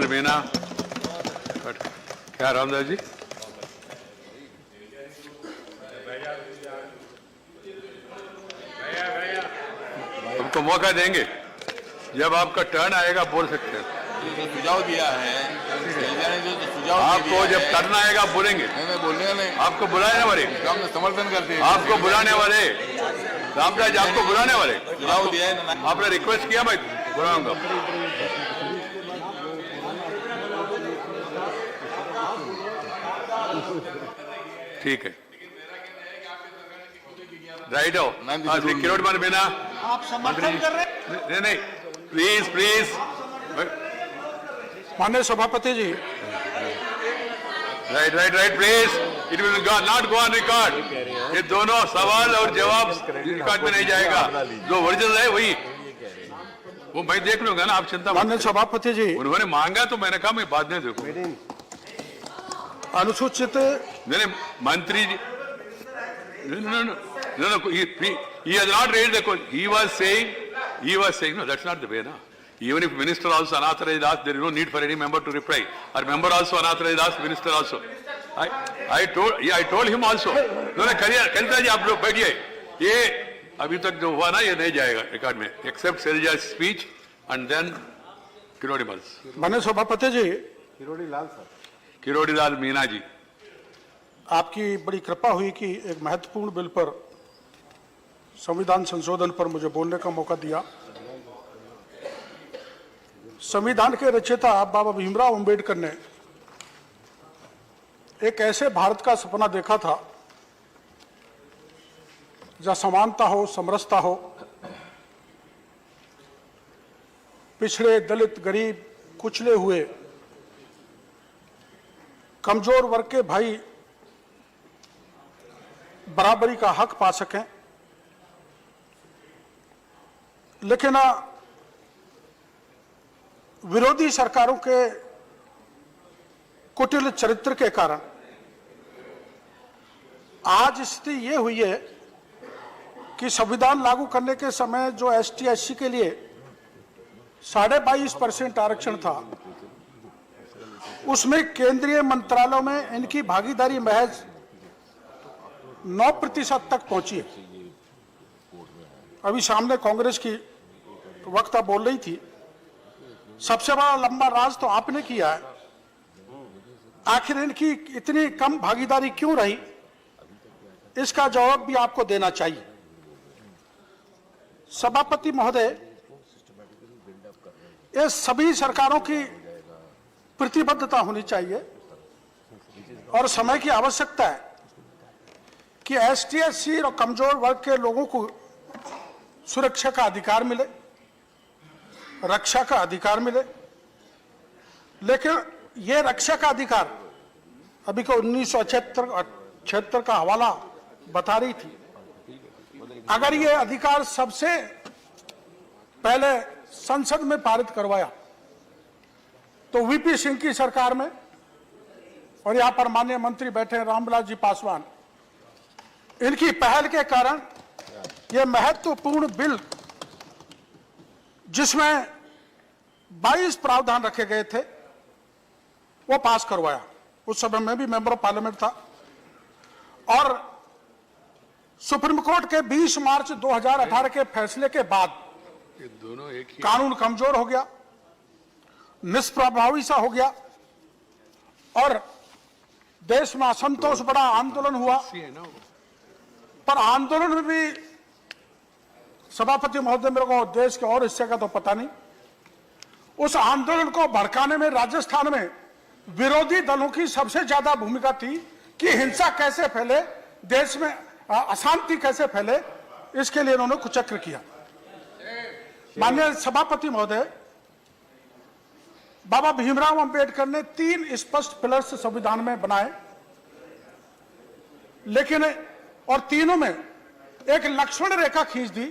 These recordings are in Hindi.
मीना क्या रामदास जी, हमको मौका देंगे, जब आपका टर्न आएगा बोल सकते हैं। जो सुझाव दिया है, जो सुझाव आपको जब टर्न आएगा आप बोलेंगे। मैं बोलने नहीं, आपको बुलाने वाले, हम समर्थन करते हैं। आपको बुलाने वाले रामदास जी, आपको बुलाने वाले सुझाव दिया है। आपने रिक्वेस्ट किया, मैं बुलाऊंगा। ठीक है, राइट हो किरोड़ मान बिना आप समर्थन कर रहे हैं? नहीं, प्लीज प्लीज। माननीय सभापति जी, right right right please, it will not go on record. ये दोनों सवाल और जवाब रिकॉर्ड में नहीं जाएगा, जो ओरिजिनल है वही, वो मैं देख लूंगा ना, आप चिंता। माननीय सभापति जी, उन्होंने मांगा तो मैंने कहा मैं बाद में देखूं। अनुसूचित नहीं मंत्री जी, no, he has not raised the question. He was saying, no, that's not the way, na. Even if minister also unauthorized asked, there is no need for any member to reply. Or member also unauthorized asked, minister also. I told him also. No, Kalita जी आप लोग बैठिए, ये अभी तक जो हुआ ना ये नहीं जाएगा रिकॉर्ड में, except Shailaja's speech and then Kirori Mal's. माननीय सभापति जी, किरोड़ी लाल मीना जी, आपकी बड़ी कृपा हुई कि एक महत्वपूर्ण बिल पर, संविधान संशोधन पर मुझे बोलने का मौका दिया। संविधान के रचयिता बाबा भीमराव अंबेडकर ने एक ऐसे भारत का सपना देखा था जहां समानता हो, समरसता हो, पिछड़े, दलित, गरीब, कुचले हुए, कमजोर वर्ग के भाई बराबरी का हक पा सकें। लेकिन विरोधी सरकारों के कुटिल चरित्र के कारण आज स्थिति ये हुई है कि संविधान लागू करने के समय जो एसटी एससी के लिए 22.5% आरक्षण था, उसमें केंद्रीय मंत्रालयों में इनकी भागीदारी महज 9% तक पहुंची है। अभी सामने कांग्रेस की वक्ता बोल रही थी, सबसे बड़ा लंबा राज तो आपने किया है, आखिर इनकी इतनी कम भागीदारी क्यों रही, इसका जवाब भी आपको देना चाहिए। सभापति महोदय, ये सभी सरकारों की प्रतिबद्धता होनी चाहिए और समय की आवश्यकता है कि एसटी एससी और कमजोर वर्ग के लोगों को सुरक्षा का अधिकार मिले, रक्षा का अधिकार मिले। लेकिन यह रक्षा का अधिकार अभी को 1976 का हवाला बता रही थी, अगर ये अधिकार सबसे पहले संसद में पारित करवाया तो वीपी सिंह की सरकार में, और यहां पर माननीय मंत्री बैठे हैं रामविलास जी पासवान, इनकी पहल के कारण यह महत्वपूर्ण बिल, जिसमें 22 प्रावधान रखे गए थे, वो पास करवाया। उस समय मैं भी मेंबर ऑफ पार्लियामेंट था और सुप्रीम कोर्ट के 20 मार्च 2018 के फैसले के बाद ये दोनों एक ही कानून कमजोर हो गया, निष्प्रभावी सा हो गया और देश में असंतोष, बड़ा आंदोलन हुआ। पर आंदोलन में भी सभापति महोदय, मेरे को देश के और हिस्से का तो पता नहीं, उस आंदोलन को भड़काने में राजस्थान में विरोधी दलों की सबसे ज्यादा भूमिका थी कि हिंसा कैसे फैले, देश में अशांति कैसे फैले, इसके लिए इन्होंने कुचक्र किया। माननीय सभापति महोदय, बाबा भीमराव अंबेडकर ने 3 स्पष्ट पिलर्स संविधान में बनाए, लेकिन और तीनों में एक लक्ष्मण रेखा खींच दी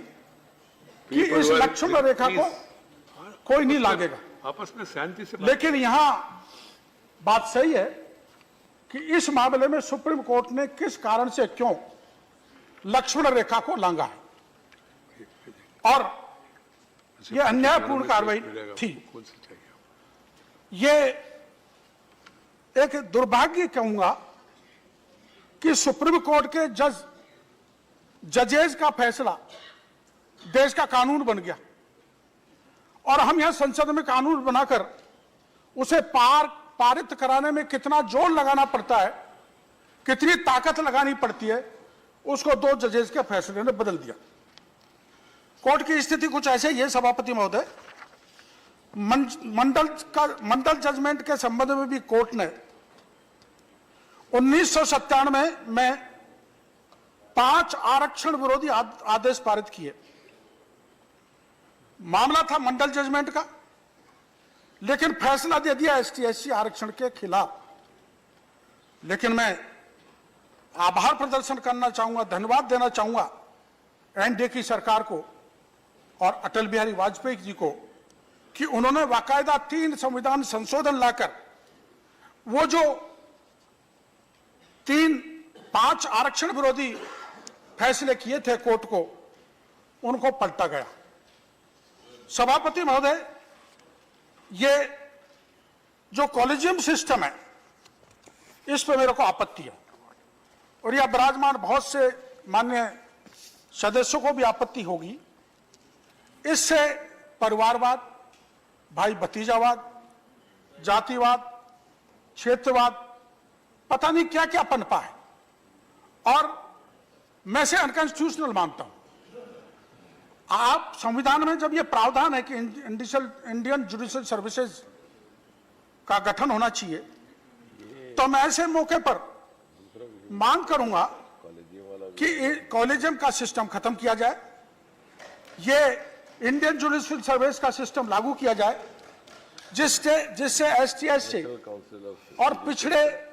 कि इस लक्ष्मण रेखा को कोई नहीं लागेगा, आपस में शांति से। लेकिन यहां बात सही है कि इस मामले में सुप्रीम कोर्ट ने किस कारण से क्यों लक्ष्मण रेखा को लांगा है और यह अन्यायपूर्ण कार्रवाई थी। ये एक दुर्भाग्य कहूंगा कि सुप्रीम कोर्ट के जजेस का फैसला देश का कानून बन गया और हम यहां संसद में कानून बनाकर उसे पारित कराने में कितना जोर लगाना पड़ता है, कितनी ताकत लगानी पड़ती है, उसको 2 जजेस के फैसले ने बदल दिया। कोर्ट की स्थिति कुछ ऐसे ही है सभापति महोदय। मंडल जजमेंट के संबंध में भी कोर्ट ने 1997 में 5 आरक्षण विरोधी आदेश पारित किए। मामला था मंडल जजमेंट का, लेकिन फैसला दे दिया ST/SC आरक्षण के खिलाफ। लेकिन मैं आभार प्रदर्शन करना चाहूंगा, धन्यवाद देना चाहूंगा NDA की सरकार को और अटल बिहारी वाजपेयी जी को कि उन्होंने बाकायदा 3 संविधान संशोधन लाकर वो जो 5 आरक्षण विरोधी फैसले किए थे कोर्ट को, उनको पलटा गया। सभापति महोदय, ये जो कॉलेजियम सिस्टम है, इस पर मेरे को आपत्ति है और यह विराजमान बहुत से माननीय सदस्यों को भी आपत्ति होगी। इससे परिवारवाद, भाई भतीजावाद, जातिवाद, क्षेत्रवाद, पता नहीं क्या क्या पनपा है और मैं इसे अनकॉन्स्टिट्यूशनल मानता हूं। आप संविधान में जब यह प्रावधान है कि इंडियन जुडिशियल सर्विसेज का गठन होना चाहिए, तो मैं ऐसे मौके पर मांग करूंगा कि कॉलेजियम का सिस्टम खत्म किया जाए, ये इंडियन जुडिशियल सर्विस का सिस्टम लागू किया जाए, जिससे ST/SC और पिछड़े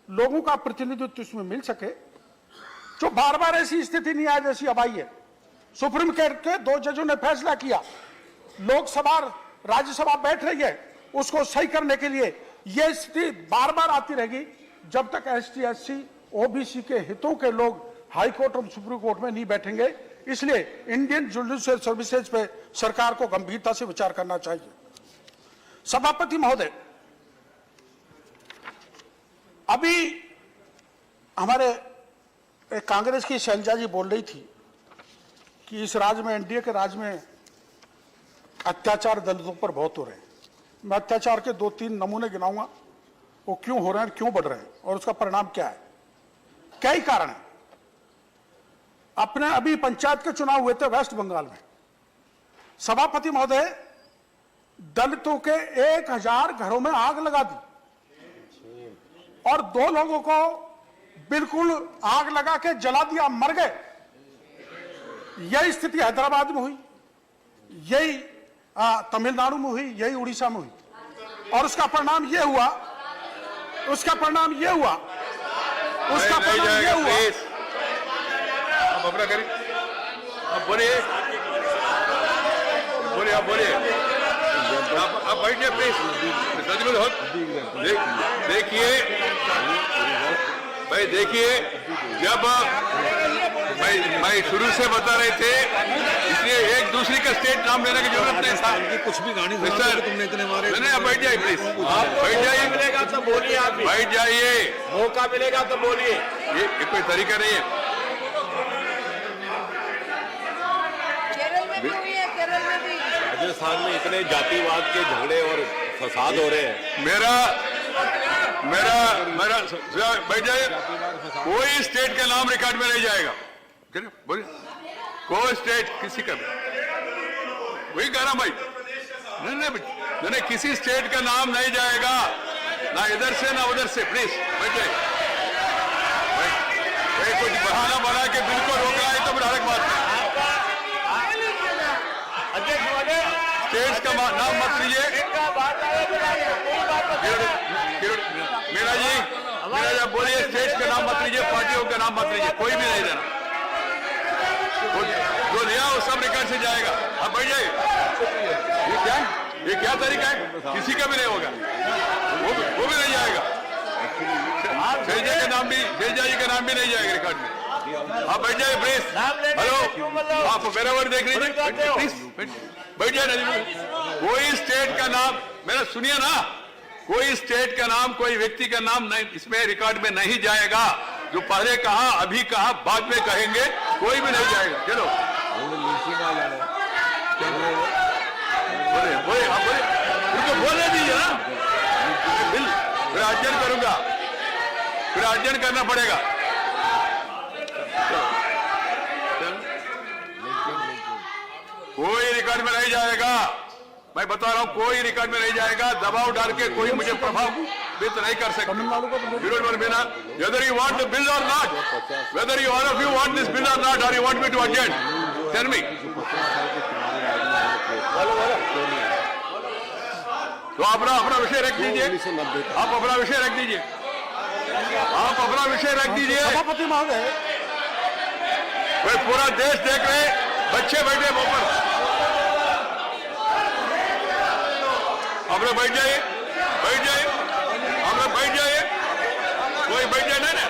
लोगों का प्रतिनिधित्व इसमें मिल सके, जो बार बार ऐसी स्थिति नहीं आए जैसी अब आई है। सुप्रीम कोर्ट के 2 जजों ने फैसला किया, लोकसभा राज्यसभा बैठ रही है, उसको सही करने के लिए यह स्थिति बार बार आती रहेगी जब तक ST/SC OBC के हितों के लोग हाई कोर्ट और सुप्रीम कोर्ट में नहीं बैठेंगे। इसलिए इंडियन जुडिशियल सर्विसेज पे सरकार को गंभीरता से विचार करना चाहिए। सभापति महोदय, अभी हमारे कांग्रेस की शैलजा जी बोल रही थी कि इस राज्य में, NDA के राज्य में अत्याचार दलितों पर बहुत हो रहे हैं। मैं अत्याचार के 2-3 नमूने गिनाऊंगा, वो क्यों हो रहे हैं, क्यों बढ़ रहे हैं और उसका परिणाम क्या है। कई कारण है। अपने अभी पंचायत के चुनाव हुए थे वेस्ट बंगाल में, सभापति महोदय, दलितों के 1000 घरों में आग लगा दी और 2 लोगों को बिल्कुल आग लगा के जला दिया, मर गए। यही स्थिति हैदराबाद में हुई, यही तमिलनाडु में हुई, यही उड़ीसा में हुई और उसका परिणाम ये हुआ, आप अपना करिए, आप बोलिए, आप बैठ जाइए प्लीज। देखिए भाई, देखिए, जब भाई शुरू से बता रहे थे, इसलिए एक दूसरे का स्टेट नाम लेने की जरूरत नहीं था। कुछ भी गाड़ी तुमने इतने मारे। नहीं, आप बैठ जाइए प्लीज, बैठ जाइए, मिलेगा तो बोलिए, आप बैठ जाइए, मौका मिलेगा तो बोलिए। ये कोई तरीका नहीं है। केरल में भी हुई है, केरल में भी। राजस्थान में इतने जातिवाद के झगड़े और फसाद हो रहे हैं। मेरा बैठ जाइए, कोई स्टेट का नाम रिकॉर्ड में नहीं जाएगा। बोलिए, कोई स्टेट किसी का भी, वही कह रहा भाई, नहीं, किसी स्टेट का नाम नहीं जाएगा, ना इधर से ना उधर से। प्लीज बैठ जाइए। कुछ बहाना बना के बिल को रोक रहा है तो फिर हर एक बात स्टेट का नाम मत लीजिए। मीरा जी बोलिए, स्टेट का नाम मत लीजिए, पार्टियों का नाम मत लीजिए, कोई भी नहीं देना। जो लिया वो सब रिकॉर्ड से जाएगा। अब बैठ जाइए। ये क्या तरीका है? किसी का भी नहीं होगा, वो भी नहीं जाएगा। शैलजा का नाम भी, शैलजा जी का नाम भी नहीं जाएगा रिकॉर्ड में। आप बैठ जाइए प्लीज। हेलो, आप मेरा वर्ड देख लीजिए प्लीज, बैठ जाइए। कोई स्टेट का नाम, मेरा सुनिए ना, कोई स्टेट का नाम, कोई व्यक्ति का नाम नहीं इसमें रिकॉर्ड में नहीं जाएगा। जो पहले कहा, अभी कहा, बाद में कहेंगे, कोई भी नहीं जाएगा। चलो बोले बोले आप बोले, उनको बोलने दीजिए ना। बिल फिर अर्जन करूंगा, फिर अर्जन करना पड़ेगा। कोई रिकॉर्ड में नहीं जाएगा, मैं बता रहा हूं, कोई रिकॉर्ड में नहीं जाएगा। दबाव डाल के कोई मुझे प्रभावित नहीं कर सकता। Whether you want the bill or not, whether you all of you want this bill or not, or you want me to adjourn, tell me. तो अपना विषय रख दीजिए, आप अपना विषय रख दीजिए, आप अपना विषय रख दीजिए। सभापति महोदय, भाई पूरा देश देख रहे, बच्चे बैठे ऊपर, अपने बैठ जाइए, बैठ जाइए, अपने बैठ जाइए, कोई बैठ जाए ना,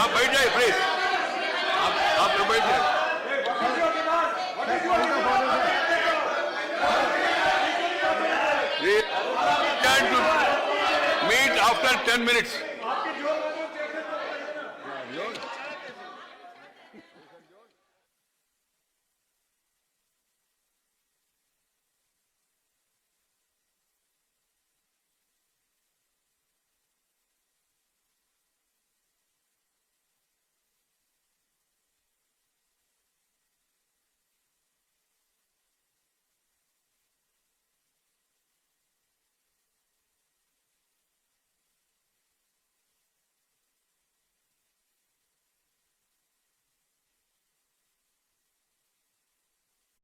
आप बैठ जाइए प्लीज, आप लोग बैठ जाइए। We plan to meet after 10 minutes.